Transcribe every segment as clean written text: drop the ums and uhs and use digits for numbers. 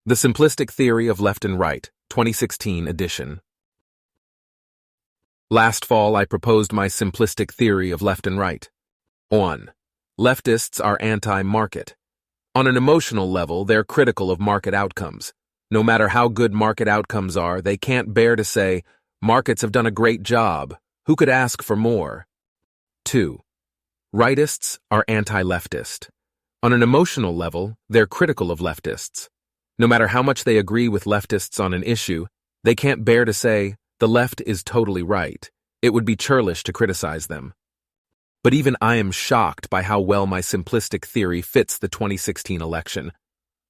The Simplistic Theory of Left and Right, 2016 edition. Last fall, I proposed my simplistic theory of left and right. 1. Leftists are anti-market. On an emotional level, they're critical of market outcomes. No matter how good market outcomes are, they can't bear to say, markets have done a great job. Who could ask for more? 2. Rightists are anti-leftist. On an emotional level, they're critical of leftists. No matter how much they agree with leftists on an issue, they can't bear to say, the left is totally right. It would be churlish to criticize them. But even I am shocked by how well my simplistic theory fits the 2016 election.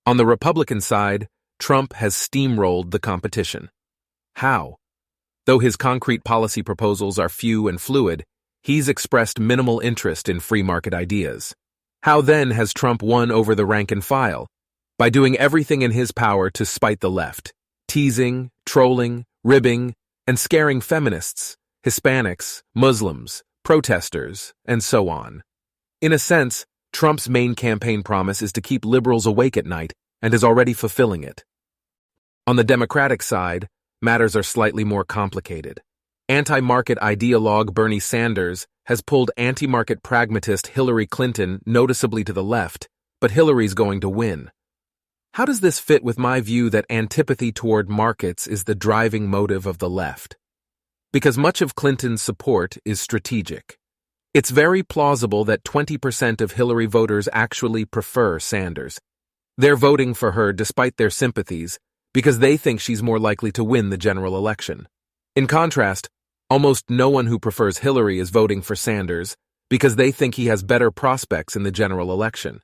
On the Republican side, Trump has steamrolled the competition. How? Though his concrete policy proposals are few and fluid, he's expressed minimal interest in free market ideas. How then has Trump won over the rank and file? By doing everything in his power to spite the left, teasing, trolling, ribbing, and scaring feminists, Hispanics, Muslims, protesters, and so on. In a sense, Trump's main campaign promise is to keep liberals awake at night and is already fulfilling it. On the Democratic side, matters are slightly more complicated. Anti-market ideologue Bernie Sanders has pulled anti-market pragmatist Hillary Clinton noticeably to the left, but Hillary's going to win. How does this fit with my view that antipathy toward markets is the driving motive of the left? Because much of Clinton's support is strategic. It's very plausible that 20% of Hillary voters actually prefer Sanders. They're voting for her despite their sympathies because they think she's more likely to win the general election. In contrast, almost no one who prefers Hillary is voting for Sanders because they think he has better prospects in the general election.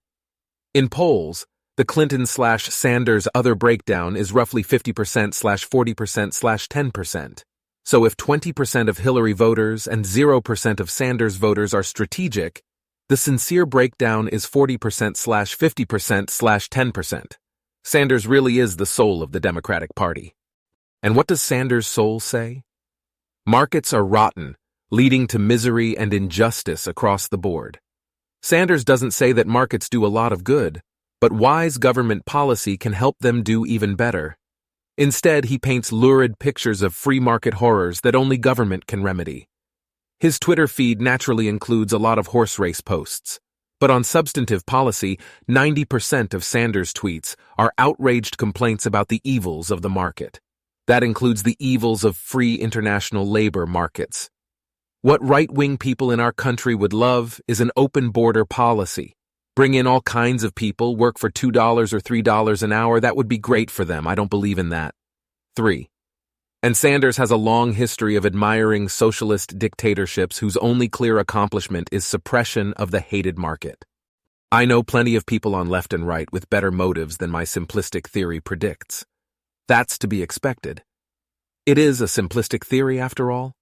In polls, the Clinton/Sanders other breakdown is roughly 50%/40%/10%. So if 20% of Hillary voters and 0% of Sanders voters are strategic, the sincere breakdown is 40%/50%/10%. Sanders really is the soul of the Democratic Party. And what does Sanders' soul say? Markets are rotten, leading to misery and injustice across the board. Sanders doesn't say that markets do a lot of good, but wise government policy can help them do even better. Instead, he paints lurid pictures of free market horrors that only government can remedy. His Twitter feed naturally includes a lot of horse race posts, but on substantive policy, 90% of Sanders' tweets are outraged complaints about the evils of the market. That includes the evils of free international labor markets. What right-wing people in our country would love is an open border policy. Bring in all kinds of people, work for $2 or $3 an hour, that would be great for them. I don't believe in that. 3. And Sanders has a long history of admiring socialist dictatorships whose only clear accomplishment is suppression of the hated market. I know plenty of people on left and right with better motives than my simplistic theory predicts. That's to be expected. It is a simplistic theory after all.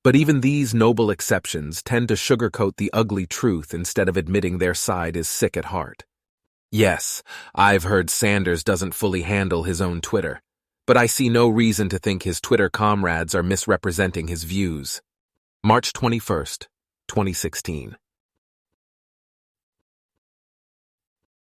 But even these noble exceptions tend to sugarcoat the ugly truth instead of admitting their side is sick at heart. Yes, I've heard Sanders doesn't fully handle his own Twitter, but I see no reason to think his Twitter comrades are misrepresenting his views. March 21st, 2016.